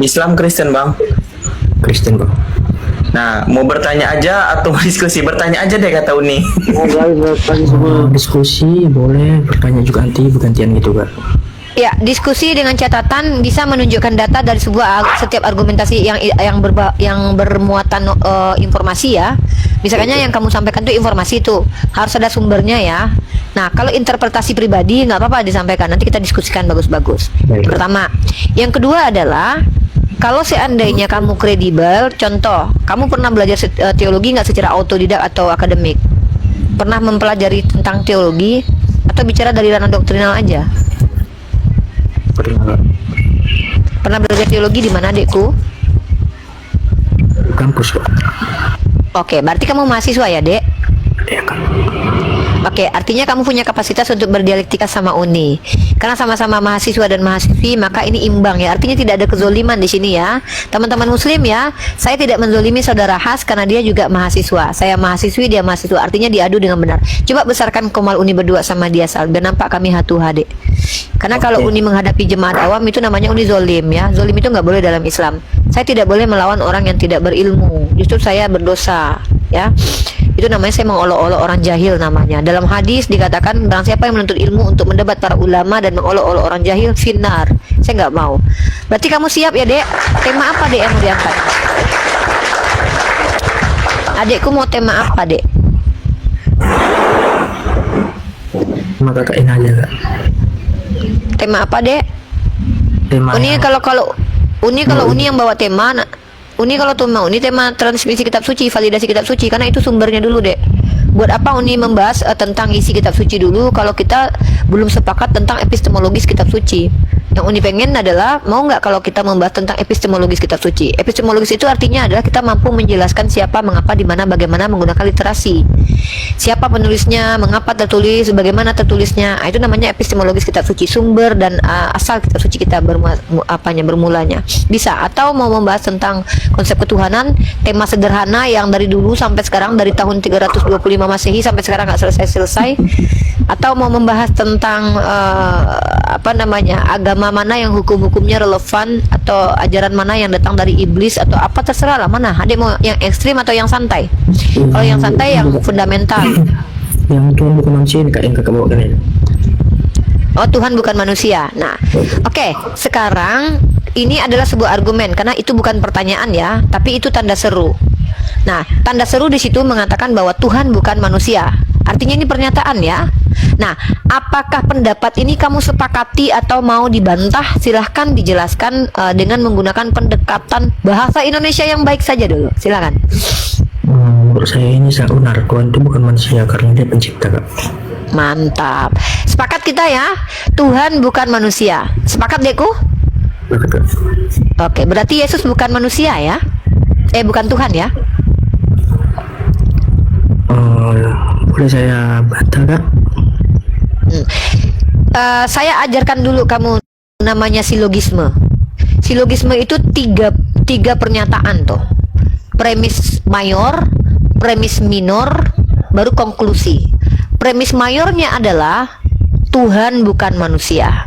Islam Kristen bang. Kristen bang. Nah, mau bertanya aja atau mau diskusi? Bertanya aja deh kata Uni. Diskusi boleh, bertanya juga nanti bergantian gitu kak. Ya, diskusi dengan catatan bisa menunjukkan data dari setiap argumentasi yang bermuatan informasi ya. Misalnya yang kamu sampaikan itu informasi itu harus ada sumbernya ya. Nah, kalau interpretasi pribadi nggak apa-apa disampaikan. Nanti kita diskusikan bagus-bagus. Pertama, yang kedua adalah kalau seandainya kamu kredibel, contoh, kamu pernah belajar teologi nggak secara autodidak atau akademik? Pernah mempelajari tentang teologi atau bicara dari ranah doktrinal aja? Pernah belajar teologi di mana, adekku? Kampus kak. Oke, berarti kamu mahasiswa ya, Dek? Ya kak. Oke, artinya kamu punya kapasitas untuk berdialektika sama Uni. Karena sama-sama mahasiswa dan mahasiswi, maka ini imbang ya. Artinya tidak ada kezoliman di sini ya. Teman-teman muslim ya, saya tidak menzolimi saudara Has karena dia juga mahasiswa. Saya mahasiswi, dia mahasiswa. Artinya diadu dengan benar. Coba besarkan komal Uni berdua sama dia, Sal. Dan nampak kami hatu hade. Karena kalau Uni menghadapi jemaat awam itu namanya Uni zolim ya. Zolim itu nggak boleh dalam Islam. Saya tidak boleh melawan orang yang tidak berilmu. Justru saya berdosa ya. Itu namanya saya mengolok-olok orang jahil namanya. Dalam hadis dikatakan barang siapa yang menuntut ilmu untuk mendebat para ulama dan mengolok-olok orang jahil, finnar. Saya nggak mau. Berarti kamu siap ya, Dek? Tema apa, Dek, yang mau diangkat? Adekku mau tema apa, Dek? Maka kak ini aja kak. Tema apa, Dek? Tema Uni yang- kalau Uni yang bawa tema, Uni kalau tuh mau, ini tema transmisi kitab suci, validasi kitab suci, karena itu sumbernya dulu, Dek. Buat apa Uni membahas tentang isi kitab suci dulu kalau kita belum sepakat tentang epistemologis kitab suci? Yang Uni pengen adalah, mau nggak kalau kita membahas tentang epistemologis kitab suci? Epistemologis itu artinya adalah kita mampu menjelaskan siapa, mengapa, di mana, bagaimana menggunakan literasi. Siapa penulisnya, mengapa tertulis, bagaimana tertulisnya. Itu namanya epistemologis kitab suci, sumber dan asal kitab suci kita bermulanya. Bisa. Atau mau membahas tentang konsep ketuhanan, tema sederhana yang dari dulu sampai sekarang, dari tahun 325 Masehi sampai sekarang nggak selesai-selesai. Atau mau membahas tentang agama mana yang hukum-hukumnya relevan, atau ajaran mana yang datang dari iblis, atau apa, terserah lah. Mana adek mau yang ekstrim atau yang santai? Kalau yang santai yang fundamental. Yang Tuhan bukan manusia ini kak, yang kakak bawakan ini. Oh, Tuhan bukan manusia. Nah, oke, sekarang ini adalah sebuah argumen karena itu bukan pertanyaan ya, tapi itu tanda seru. Nah, tanda seru di situ mengatakan bahwa Tuhan bukan manusia. Artinya ini pernyataan ya. Nah, apakah pendapat ini kamu sepakati atau mau dibantah? Silahkan dijelaskan dengan menggunakan pendekatan bahasa Indonesia yang baik saja dulu. Silahkan. Menurut saya ini sangat benar. Tuhan itu bukan manusia karena dia pencipta kak. Mantap. Sepakat kita ya. Tuhan bukan manusia. Sepakat, Deku? Betul, kak. Oke, berarti Yesus bukan manusia ya? Bukan Tuhan ya? Boleh saya bantah kak? Saya ajarkan dulu kamu namanya silogisme. Silogisme itu tiga pernyataan tuh. Premis mayor, premis minor, baru konklusi. Premis mayornya adalah Tuhan bukan manusia.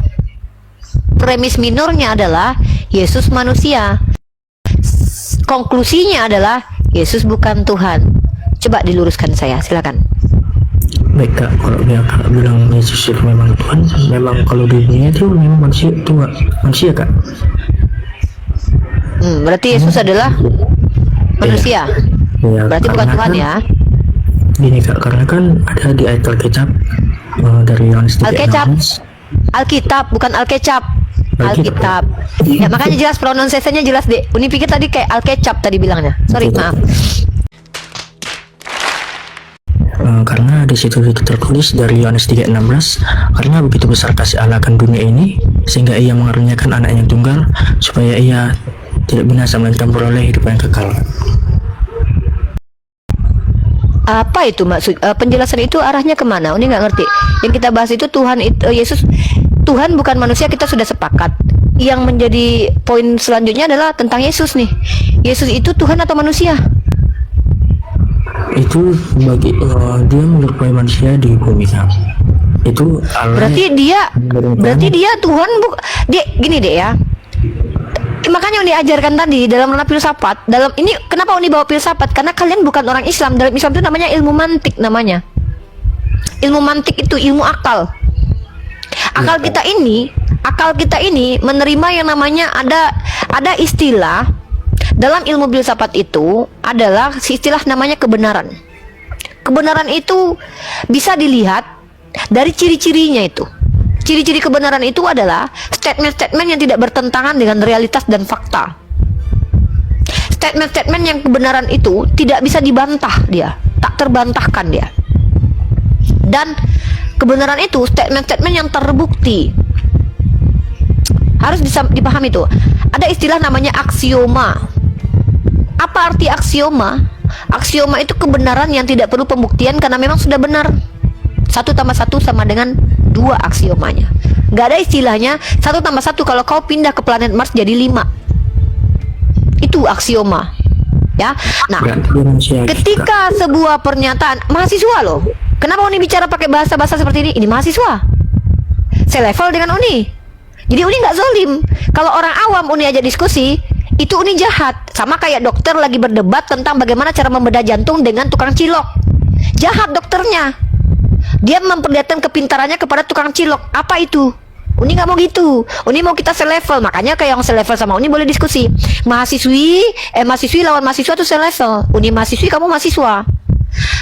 Premis minornya adalah Yesus manusia. Konklusinya adalah Yesus bukan Tuhan. Coba diluruskan saya, silakan. Baik kak, kalau dia kak bilang Yesus itu memang Tuhan, memang kalau di dunia itu memang manusia itu nggak manusia kak. Berarti Yesus adalah manusia. Iya, Berarti bukan Tuhan kan, ya. Gini kak, karena kan ada di ayat Alkitab dari Yohanes 3:16. Alkitab bukan Alkecap. Alkitab. Ya makanya jelas, pronunciation-nya jelas, Dek. Uni pikir tadi kayak Alkecap tadi bilangnya. Sorry, maaf. Karena di situ tertulis dari Yohanes 3:16, karena begitu besar kasih Allah akan dunia ini sehingga ia mengaruniakan anaknya yang tunggal supaya ia tidak binasa melainkan beroleh hidup yang kekal. Apa itu maksud penjelasan itu, arahnya kemana? Uni nggak ngerti. Yang kita bahas itu Tuhan itu Yesus, Tuhan bukan manusia, kita sudah sepakat. Yang menjadi poin selanjutnya adalah tentang Yesus nih. Yesus itu Tuhan atau manusia? Itu bagi dia menyerupai manusia di bumi kan. Itu Allah. Berarti dia Tuhan dia gini deh ya. Makanya Uni ajarkan tadi dalam ranah filsafat. Dalam ini kenapa Uni bawa filsafat? Karena kalian bukan orang Islam. Dalam Islam itu namanya ilmu mantik namanya. Ilmu mantik itu ilmu akal. Akal kita ini menerima yang namanya ada istilah dalam ilmu filsafat itu adalah istilah namanya kebenaran. Kebenaran itu bisa dilihat dari ciri-cirinya itu. Ciri-ciri kebenaran itu adalah statement-statement yang tidak bertentangan dengan realitas dan fakta. Statement-statement yang kebenaran itu tidak bisa dibantah dia, tak terbantahkan dia. Dan kebenaran itu statement-statement yang terbukti. Harus bisa dipahami itu. Ada istilah namanya aksioma. Apa arti aksioma? Aksioma itu kebenaran yang tidak perlu pembuktian karena memang sudah benar. 1 tambah 1 sama dengan 2 aksiomanya. Nggak ada istilahnya 1 tambah 1 kalau kau pindah ke planet Mars jadi 5. Itu aksioma. Ya. Nah, ketika sebuah pernyataan mahasiswa loh. Kenapa Uni bicara pakai bahasa-bahasa seperti ini? Ini mahasiswa. Selevel dengan Uni. Jadi Uni nggak zolim. Kalau orang awam Uni aja diskusi, itu Uni jahat. Sama kayak dokter lagi berdebat tentang bagaimana cara membedah jantung dengan tukang cilok. Jahat dokternya. Dia memperlihatkan kepintarannya kepada tukang cilok. Apa itu? Uni nggak mau gitu. Uni mau kita selevel. Makanya kayak yang selevel sama Uni boleh diskusi. Mahasiswi lawan mahasiswa itu selevel. Uni mahasiswi, kamu mahasiswa.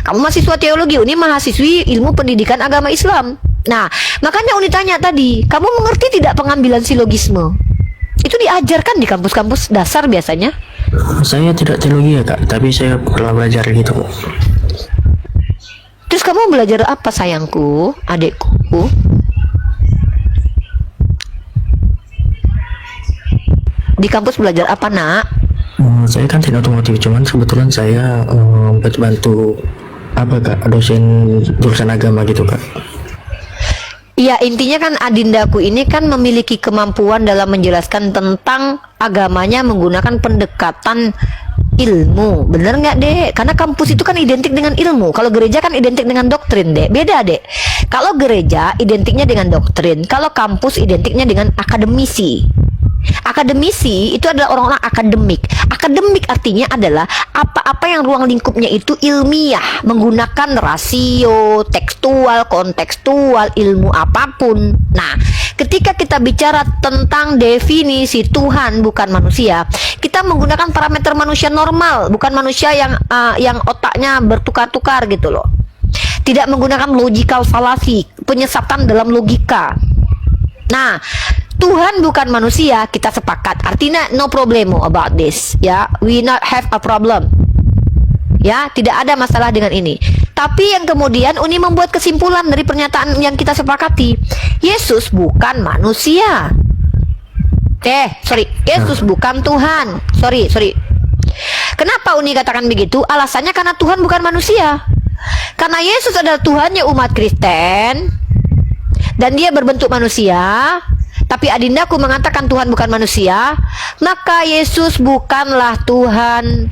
Kamu mahasiswa teologi, Uni mahasiswi ilmu pendidikan agama Islam. Nah, makanya Uni tanya tadi, kamu mengerti tidak pengambilan silogisme? Itu diajarkan di kampus-kampus dasar biasanya. Saya tidak teologi ya Kak, tapi saya pernah belajar gitu. Terus kamu belajar apa sayangku, adekku? Di kampus belajar apa nak? Saya kan teknik otomotif, cuman kebetulan saya bantu apa Kak, dosen jurusan agama gitu Kak. Iya, intinya kan adindaku ini kan memiliki kemampuan dalam menjelaskan tentang agamanya menggunakan pendekatan ilmu. Bener nggak dek? Karena kampus itu kan identik dengan ilmu. Kalau gereja kan identik dengan doktrin dek. Beda dek. Kalau gereja identiknya dengan doktrin, kalau kampus identiknya dengan akademisi. Akademisi itu adalah orang-orang akademik. Akademik artinya adalah apa-apa yang ruang lingkupnya itu ilmiah, menggunakan rasio, tekstual, kontekstual, ilmu apapun. Nah, ketika kita bicara tentang definisi Tuhan bukan manusia, kita menggunakan parameter manusia normal, bukan manusia yang otaknya bertukar-tukar gitu loh. Tidak menggunakan logical fallacy, penyesatan dalam logika. Nah, Tuhan bukan manusia, kita sepakat. Artinya no problemo about this. Ya, we not have a problem. Ya, tidak ada masalah dengan ini. Tapi yang kemudian Uni membuat kesimpulan dari pernyataan yang kita sepakati. Yesus bukan manusia. Yesus bukan Tuhan. Sorry. Kenapa Uni katakan begitu? Alasannya karena Tuhan bukan manusia. Karena Yesus adalah Tuhannya umat Kristen dan dia berbentuk manusia. Tapi adindaku mengatakan Tuhan bukan manusia, maka Yesus bukanlah Tuhan.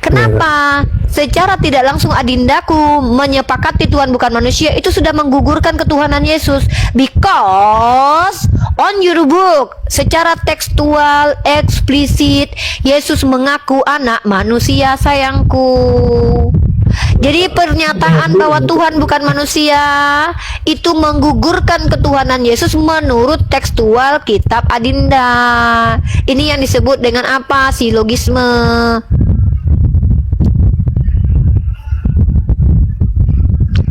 Kenapa? Secara tidak langsung adindaku menyepakati Tuhan bukan manusia, itu sudah menggugurkan ketuhanan Yesus. Because on your book, secara tekstual, eksplisit, Yesus mengaku anak manusia sayangku. Jadi pernyataan bahwa Tuhan bukan manusia itu menggugurkan ketuhanan Yesus menurut tekstual kitab Adinda. Ini yang disebut dengan apa? Silogisme.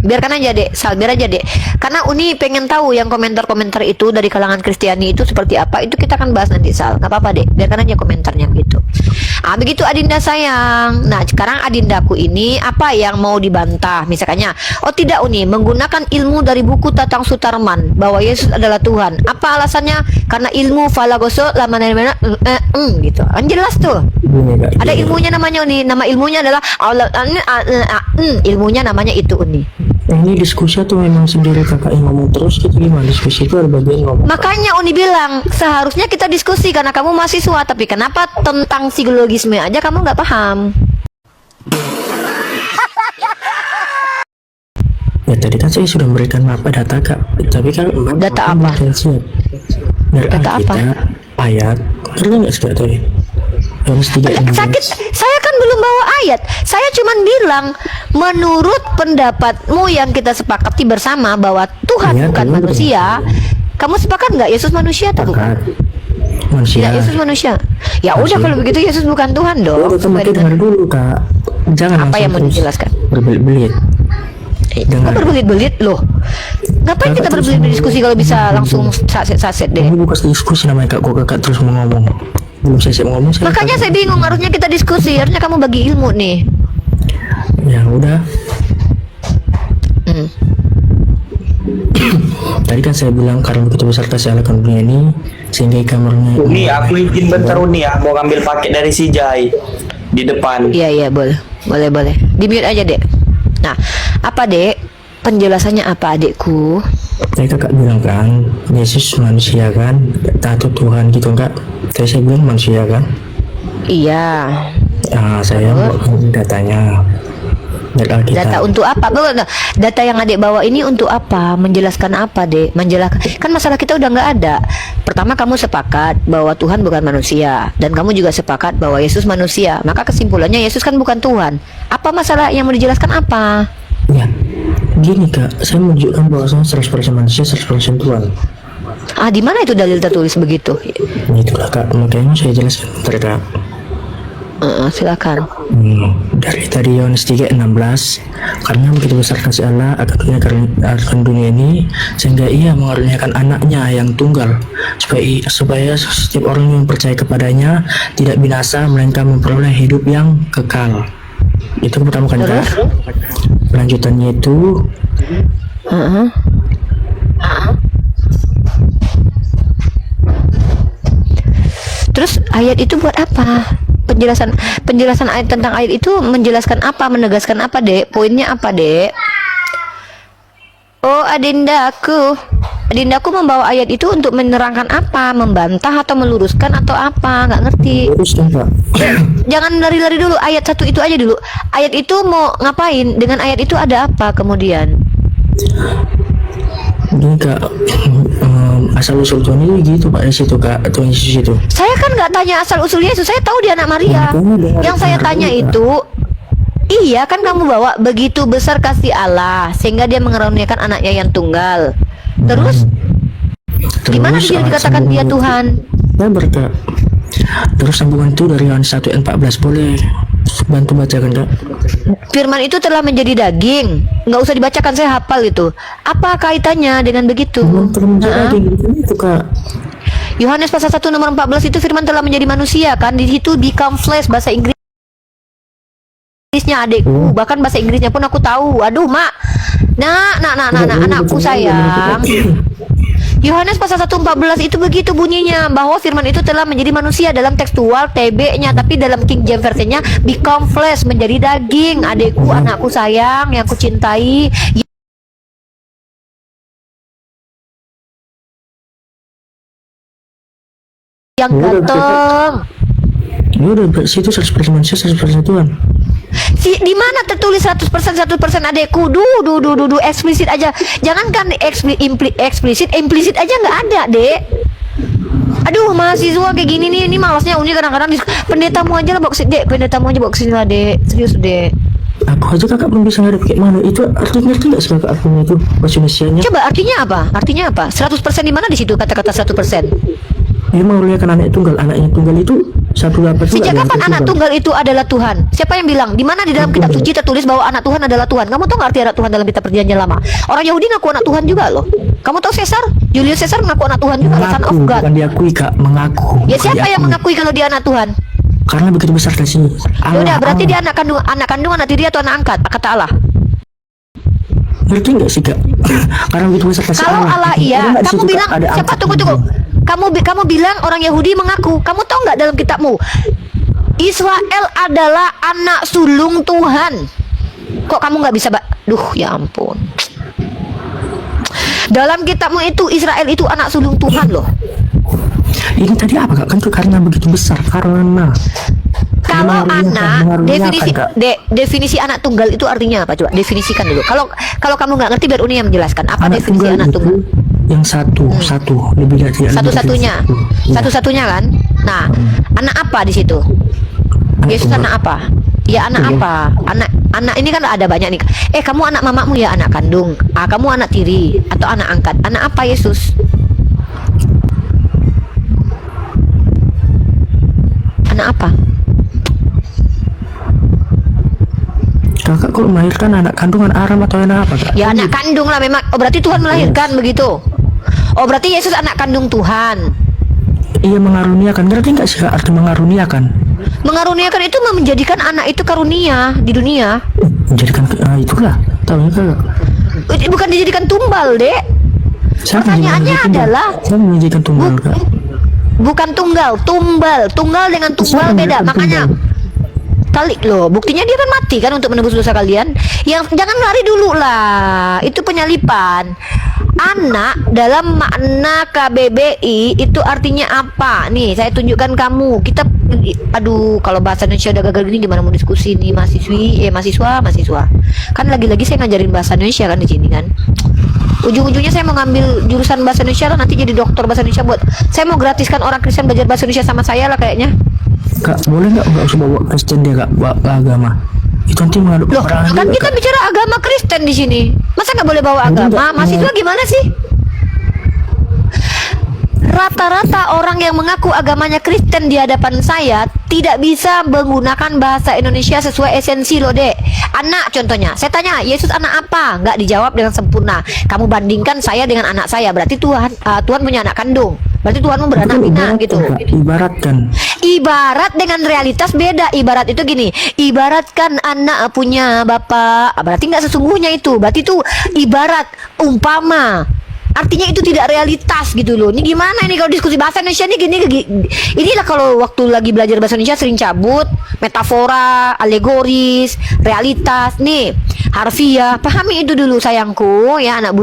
Biarkan aja dek, biar aja dek. Karena Uni pengen tahu yang komentar-komentar itu dari kalangan Kristiani itu seperti apa. Itu kita akan bahas nanti Sal. Nggak apa-apa dek, biarkan aja komentarnya begitu. Begitu Adinda sayang. Nah sekarang Adindaku ini apa yang mau dibantah? Misalnya, oh tidak Uni, menggunakan ilmu dari buku Tatang Sutarman bahwa Yesus adalah Tuhan. Apa alasannya? Karena ilmu falagoso lama gitu. Kan jelas tuh. Ada ilmunya namanya Uni. Nama ilmunya adalah ilmunya namanya itu Uni. Ini diskusi atau memang sendiri kakak yang ngomong terus gitu, gimana diskusi itu ada bagian ngomong? Makanya Uni bilang seharusnya kita diskusi karena kamu mahasiswa, tapi kenapa tentang psikologisme aja kamu nggak paham? Ya tadi kan saya sudah memberikan data kak, tapi kan data apa? Dari Data Alkitab, ayat Ngerti nggak sih Kak tadi? Yohanes 3:16. Sakit, saya kan belum bawa ayat. Saya cuman bilang menurut pendapatmu yang kita sepakati bersama bahwa Tuhan Iya, bukan betul. manusia. Kamu sepakat nggak Yesus manusia atau bukan? Sepakat. Manusia. Ya, Yesus manusia. Ya udah, Manusia. kalau begitu Yesus bukan Tuhan dong. Udah, kamu dengar dulu Kak. Jangan Apa yang mau langsung terus dijelaskan? berbelit-belit. Kok Dengar. berbelit-belit loh? Ngapain Kakak kita terus berbelit ngomong. diskusi kalau bisa langsung saset-saset deh? Ini bukan diskusi namanya Kak. Kok Kakak terus mau ngomong? Belum saya mau ngomong. Makanya saya bingung, harusnya kita diskusi, harusnya kamu bagi ilmu nih. Ya udah. Hmm. Tadi kan saya bilang karena begitu besar kasih Allah akan dunia ini sehingga kamarnya. Uni, aku izin bentar Uni ya, mau ngambil paket dari si Jai di depan. Iya boleh, boleh. Di mute aja dek. Nah, apa dek? Penjelasannya apa adekku? Tadi Kakak bilang kan Yesus manusia kan, atau Tuhan gitu enggak? Tadi saya bilang manusia kan. Iya. Nah, saya mau datanya dari Alkitab. Data untuk apa? Data yang adek bawa ini untuk apa? Menjelaskan apa dek? Menjelaskan. Kan masalah kita udah nggak ada. Pertama kamu sepakat bahwa Tuhan bukan manusia, dan kamu juga sepakat bahwa Yesus manusia. Maka kesimpulannya Yesus kan bukan Tuhan. Apa masalah yang mau dijelaskan apa? Ya, gini Kak, saya menunjukkan bahwa saya 100% manusia, 100% Tuhan. Ah, di mana itu dalil tertulis begitu? Itulah Kak, makanya saya jelaskan bentar Kak. Silakan. Dari tadi Yohanes 3:16, karena begitu besar kasih Allah akan dunia ini sehingga ia mengaruniakan anaknya yang tunggal supaya setiap orang yang percaya kepadanya tidak binasa melainkan memperoleh hidup yang kekal. Itu pertama kan Kak. Lanjutannya itu Terus ayat itu buat apa? Penjelasan ayat tentang ayat itu menjelaskan apa, menegaskan apa, Dek? Poinnya apa, Dek? Oh, adindaku membawa ayat itu untuk menerangkan apa? Membantah atau meluruskan atau apa? Nggak ngerti. teruskan Kak. Jangan lari-lari dulu, ayat satu itu aja dulu. Ayat itu mau ngapain? Dengan ayat itu ada apa kemudian? Gini Kak, asal usul Tuhan ini gitu Pak, di situ Kak, Tuhan Yesus itu. Saya kan nggak tanya asal usul Yesus, saya tahu dia anak Maria. Yang saya tanya itu, iya kan kamu bawa begitu besar kasih Allah sehingga dia mengaruniakan anaknya yang tunggal. Terus gimana dia dikatakan dia Tuhan? Ya Kak. Terus sambungan itu dari Yohanes 1:14, boleh bantu bacakan Kak? Firman itu telah menjadi daging. Nggak usah dibacakan, saya hafal itu. Apa kaitannya dengan begitu? Itu Kak. Yohanes pasal 1 nomor 14 itu firman telah menjadi manusia kan? Di situ become flesh, bahasa Inggrisnya adekku. Bahkan bahasa Inggrisnya pun aku tahu. Aduh, Mak. Nah, anakku sayang. Yohanes pasal 1:14 itu begitu bunyinya, bahwa firman itu telah menjadi manusia dalam tekstual TB-nya, tapi dalam King James version-nya become flesh, menjadi daging. Adekku, anakku sayang yang kucintai, yang ganteng. Ini udah situ 100% manusia, 100% Tuhan. Di mana tertulis 100% adekku? Du eksplisit aja. Jangankan eksplisit, implisit aja nggak ada, Dek. Aduh, mahasiswa kayak gini nih, ini malasnya Uni kadang-kadang pendetamu aja lah bawa kesini, Dek. Pendetamu aja bawa kesini lah, Dek. Serius, Dek. Aku aja Kakak belum bisa ngadep kayak mana. Itu artinya ngerti nggak sih Kakak artinya itu? Bahasa Indonesianya. Coba artinya apa? Artinya apa? 100% di mana di situ kata-kata 100%? Dia mengaruniakan anaknya tunggal. Anaknya tunggal itu satu apa itu? Sejak kapan anak tunggal itu adalah Tuhan? Siapa yang bilang? Di mana di dalam kitab suci tertulis bahwa anak Tuhan adalah Tuhan? Kamu tahu nggak arti anak Tuhan dalam kitab perjanjian lama? Orang Yahudi ngaku anak Tuhan juga loh. Kamu tahu Caesar? Julius Caesar ngaku anak Tuhan juga, son of God. Bukan diakui Kak, mengaku. Ya siapa yang mengakui kalau dia anak Tuhan? Karena begitu besar kasih Ya udah, berarti dia anak kandung, anak tiri atau anak angkat, kata Allah. Ngerti nggak sih Kak? Karena begitu besar kasih Kalau Allah iya, Ada nggak di kamu situ, bilang Kak, ada siapa? angkat Tunggu. Kamu bilang orang Yahudi mengaku. Kamu tahu nggak dalam kitabmu? Israel adalah anak sulung Tuhan. Kok kamu nggak bisa, Duh, ya ampun. Dalam kitabmu itu Israel itu anak sulung Tuhan loh. Ini tadi apa Kak? Kan itu karena begitu besar. Karena Kalau anak, definisi anak tunggal itu artinya apa? Coba definisikan dulu. Kalau kamu nggak ngerti, biar Uni yang menjelaskan. Apa anak definisi anak tunggal? Yang satu lebih dari Satu-satunya kan? Nah, anak apa di situ? Yesus anak apa? Ya anak apa? Anak ini kan ada banyak nih. Kamu anak mamamu ya, anak kandung. Kamu anak tiri atau anak angkat. Anak apa Yesus? Anak apa? Kakak kok melahirkan anak kandungan Aram atau anak apa, Kak? Ya anak kandung lah memang. Oh berarti Tuhan melahirkan begitu. Oh berarti Yesus anak kandung Tuhan. Iya, mengaruniakan. Ngerti nggak sih, Kak, arti mengaruniakan? Mengaruniakan itu menjadikan anak itu karunia di dunia. Menjadikan itulah. Tahu ya, Kak? Bukan dijadikan tumbal, Dek. Saya Pertanyaannya menjadikan tunggal. adalah Saya menjadikan tunggal, Kak. bukan tunggal, tumbal. Tunggal dengan tumbal Saya beda. menjadikan Makanya tunggal. kali loh, buktinya dia kan mati kan untuk menebus dosa kalian. Yang jangan lari dulu lah, itu penyalipan. Anak dalam makna KBBI itu artinya apa? Nih, saya tunjukkan kamu. Kita, aduh, kalau bahasa Indonesia udah gagal gini gimana mau diskusi nih mahasiswa. Kan lagi-lagi saya ngajarin bahasa Indonesia kan di sini kan. Ujung-ujungnya saya mau ngambil jurusan bahasa Indonesia lah, nanti jadi dokter bahasa Indonesia buat. Saya mau gratiskan orang Kristen belajar bahasa Indonesia sama saya lah kayaknya. Kak, boleh nggak usah bawa Kristen dia, Kak, bawa agama. Itu nanti mengadu Loh, peperangan kan juga, kita Kak. bicara agama Kristen di sini. Masa nggak boleh bawa Nanti agama? nggak- Mahasiswa gimana sih? Rata-rata orang yang mengaku agamanya Kristen di hadapan saya tidak bisa menggunakan bahasa Indonesia sesuai esensi loh, Dek. Anak contohnya, saya tanya, Yesus anak apa? Nggak dijawab dengan sempurna. Kamu bandingkan saya dengan anak saya, berarti Tuhan punya anak kandung. Berarti Tuhanmu beranak Itu pinak ibarat, gitu. Kak. Ibaratkan. Ibarat dengan realitas beda. Ibarat itu gini, ibaratkan anak punya bapak, berarti nggak sesungguhnya itu. Berarti itu ibarat, umpama. Artinya itu tidak realitas gitu loh. Ini gimana ini kalau diskusi bahasa Indonesia ini gini. Inilah kalau waktu lagi belajar bahasa Indonesia sering cabut, metafora, alegoris, realitas. Nih, harfiah. Pahami itu dulu sayangku ya, anak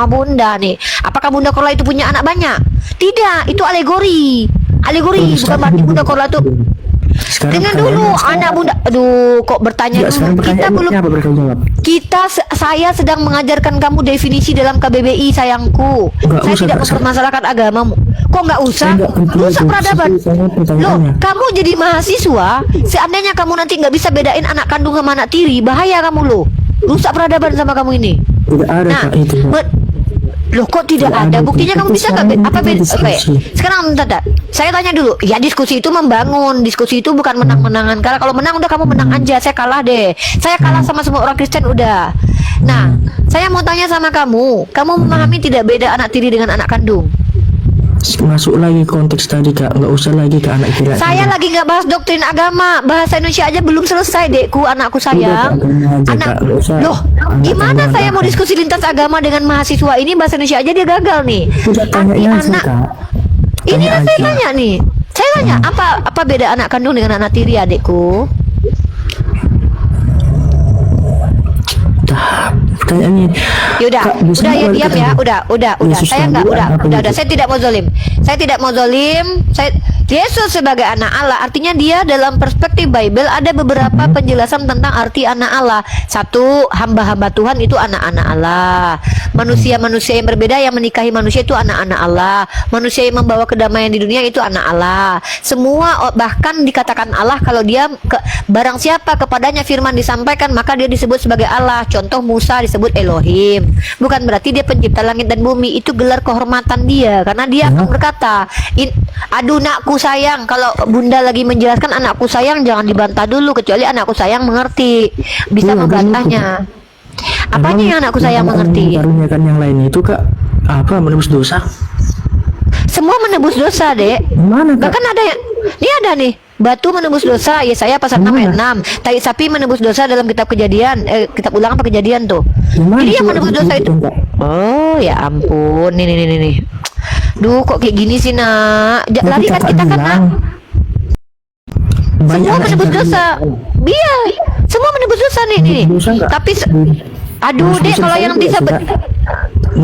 bunda nih. Apakah Bunda Korla itu punya anak banyak? Tidak, itu alegori. Alegori bukan berarti Bunda Korla itu. Sekarang Dengan dulu pertanyaannya anak bunda. Aduh, kok bertanya Enggak, dulu. sekarang Kita pertanyaannya belum. apa bertanggung jawab? Saya sedang mengajarkan kamu definisi dalam KBBI sayangku. Nggak Saya usah, tidak Kak. mempermasalahkan agamamu. Kok nggak usah? Saya nggak perlu Rusak itu. peradaban. Saya Loh, pertanyaannya. kamu jadi mahasiswa. Seandainya kamu nanti nggak bisa bedain anak kandung sama anak tiri, bahaya kamu loh. Rusak peradaban sama kamu ini. Tidak ada, Nah, Kak, itu, Kak. loh kok tidak Tidak ada? ada, Buktinya Kak. kamu Itu bisa nggak? sekarang Apa kita beda? diskusi. Sekarang bentar. Saya tanya dulu. Ya diskusi itu membangun. Diskusi itu bukan menang-menangan. Karena kalau menang udah kamu menang aja. Saya kalah deh. Saya kalah sama semua orang Kristen udah. Nah, saya mau tanya sama kamu. Kamu memahami tidak beda anak tiri dengan anak kandung? Masuk lagi konteks tadi, Kak. Nggak usah lagi ke anak kira. Saya lagi nggak bahas doktrin agama. Bahasa Indonesia aja belum selesai, Dekku, anakku sayang. Udah, Kak, agama aja, Kak. Nggak usah Loh, anak gimana kandungan saya mau Kakak. diskusi lintas agama dengan mahasiswa ini? Bahasa Indonesia aja dia gagal nih. Udah Arti tanya aja, anak. Kak. Ini Tanya kan saya aja. tanya nih. Saya tanya apa beda anak kandung dengan anak tiri, adikku? Pertanyaannya. Yaudah, Kak, bisa udah ya nggak diam balik ya, ke udah. Yesus Saya nggak, Tuhan, apa udah. gitu? Saya tidak mau zolim. Saya tidak mau zolim. Yesus sebagai anak Allah, artinya dia dalam perspektif Bible ada beberapa penjelasan tentang arti anak Allah. Satu, hamba-hamba Tuhan itu anak-anak Allah. Manusia-manusia yang berbeda yang menikahi manusia itu anak-anak Allah. Manusia yang membawa kedamaian di dunia itu anak Allah. Semua bahkan dikatakan Allah kalau dia barang siapa kepadanya firman disampaikan maka dia disebut sebagai Allah. Contoh Musa disebut Elohim. Bukan berarti dia pencipta langit dan bumi, itu gelar kehormatan dia karena dia akan berkata, aduh nakku sayang. Kalau bunda lagi menjelaskan anakku sayang jangan dibantah dulu kecuali anakku sayang mengerti, bisa Iya, membantahnya. Apanya yang anakku sayang mengerti? Karuniakan yang lain itu, Kak, apa menebus dosa? Semua menebus dosa, Dek. Gimana, Kak? Bahkan ada yang ini ada nih, batu menebus dosa. Yesaya pasal 6 ayat 6. Tai sapi menebus dosa dalam kitab Kejadian, kitab Ulangan apa Kejadian tuh. Gimana Ini yang coba menebus dosa itu. ditunjukkan, Kak? Oh, ya ampun. Nih. Duh, kok kayak gini sih, Nak? Tapi Lari kan Kakak kita kan, Nak. bilang, banyak Semua anak menebus yang dosa. tadi- Iya, semua menebus dosa nih. Menebus dosa nggak? Tapi aduh, Menebus Dek, dosa kalau saya yang nggak bisa sih, Kak? Menebus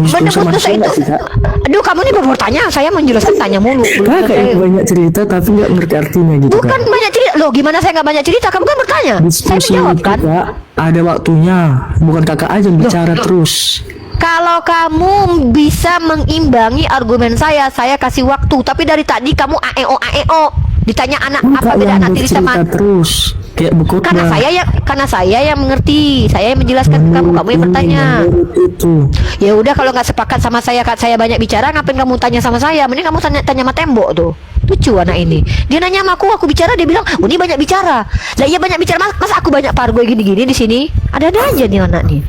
dosa menebus dosa manusia itu. nggak sih, Kak? Aduh, kamu nih baru tanya, saya menjelaskan tanya mulu. Kakak yang banyak cerita tapi nggak ngerti artinya gitu, Bukan Kak. banyak cerita. Loh, gimana saya nggak banyak cerita? Kamu kan bertanya. Saya Diskusi menjawab itu, kan. Kak, ada waktunya. Bukan kakak aja yang bicara terus. Kalau kamu bisa mengimbangi argumen saya kasih waktu. Tapi dari tadi kamu aeo. Ditanya anak apa beda anak tiri sama terus kayak buku karena saya yang mengerti, saya yang menjelaskan ke kamu yang bertanya. Itu Ya udah, kalau nggak sepakat sama saya banyak bicara, ngapain kamu tanya sama saya? Mending kamu tanya sama tembok tuh. Lucu anak ini. Dia nanya sama aku bicara, dia bilang, "Oh, ini banyak bicara." Lah iya banyak bicara, masa aku banyak pargoy gini-gini di sini? Ada aja nih anak nih.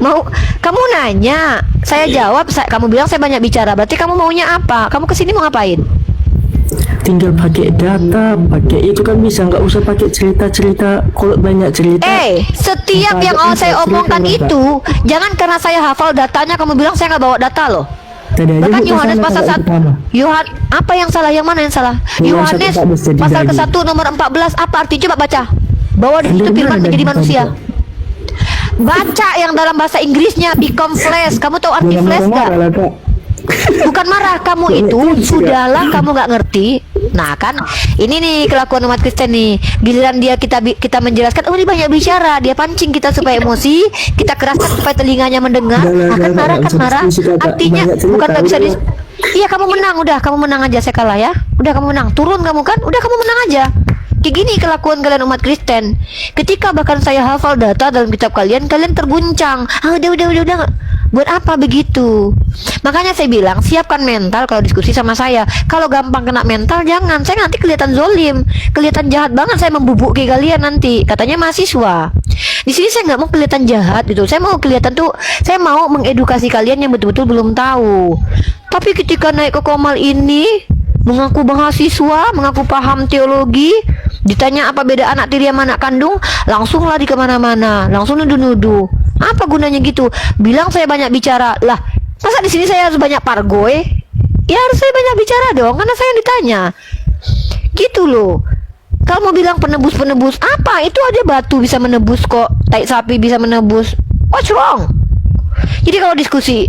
Mau kamu nanya, saya jawab, kamu bilang saya banyak bicara. Berarti kamu maunya apa? Kamu kesini mau ngapain? tinggal pakai data, pakai itu kan bisa, nggak usah pakai cerita-cerita. Kalau banyak cerita, setiap yang saya omongkan itu, jangan karena saya hafal datanya kamu bilang saya nggak bawa data loh. Bahkan Yohanes pasal 1, apa yang salah, yang mana yang salah? Yohanes pasal ke-1 nomor 14, apa arti? Coba baca. Bahwa di situ firman menjadi manusia. Baca yang dalam bahasa Inggrisnya, become flesh. Kamu tahu arti flesh nggak? Bukan marah, kamu itu sudahlah, kamu nggak ngerti. Nah kan, ini nih kelakuan umat Kristen nih. Giliran dia kita menjelaskan, oh ini banyak bicara, dia pancing kita supaya emosi, kita keraskan supaya telinganya mendengar. Akan marah, kan marah. Artinya bukan nggak bisa iya kamu menang, udah kamu menang aja, saya kalah ya. Udah kamu menang, turun kamu kan, udah kamu menang aja. Kayak gini kelakuan kalian umat Kristen. Ketika bahkan saya hafal data dalam kitab kalian terguncang. Udah. Buat apa begitu? Makanya saya bilang, siapkan mental kalau diskusi sama saya. Kalau gampang kena mental, jangan. Saya nanti kelihatan zolim, kelihatan jahat banget. Saya membubuki kalian nanti. Katanya mahasiswa. Di sini saya nggak mau kelihatan jahat gitu. Saya mau kelihatan tuh, saya mau mengedukasi kalian yang betul-betul belum tahu. Tapi ketika naik ke Komal ini, mengaku mahasiswa, mengaku paham teologi, ditanya apa beda anak tiri sama anak kandung, langsung lari kemana-mana, langsung nuduh-nuduh. Apa gunanya gitu? Bilang saya banyak bicara lah. Masa di sini saya harus banyak pargoy? Ya harus saya banyak bicara dong, karena saya yang ditanya. Gitu loh. Kalau mau bilang penebus apa? Itu aja batu bisa menebus kok. Tai sapi bisa menebus. What's wrong? Jadi kalau diskusi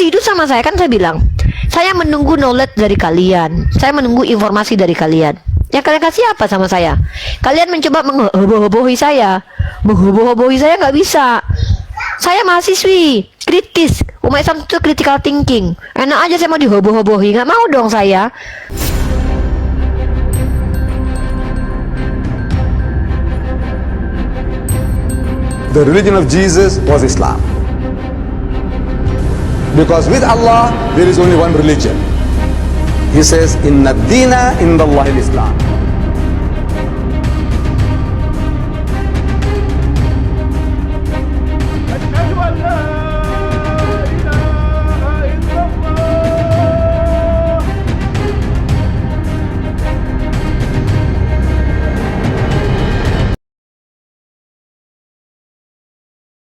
itu sama saya, kan saya bilang, saya menunggu knowledge dari kalian, saya menunggu informasi dari kalian. Yang kalian kasih apa sama saya? Kalian mencoba mengheboh-hebohi saya. Mengheboh-hebohi saya nggak bisa. Saya mahasiswi kritis. Umat Islam itu critical thinking. Enak aja saya mau diheboh-hebohi, nggak mau dong saya. The religion of Jesus was Islam. Because with Allah, there is only one religion. He says, Inna ad-dina inda Allahi al-Islam.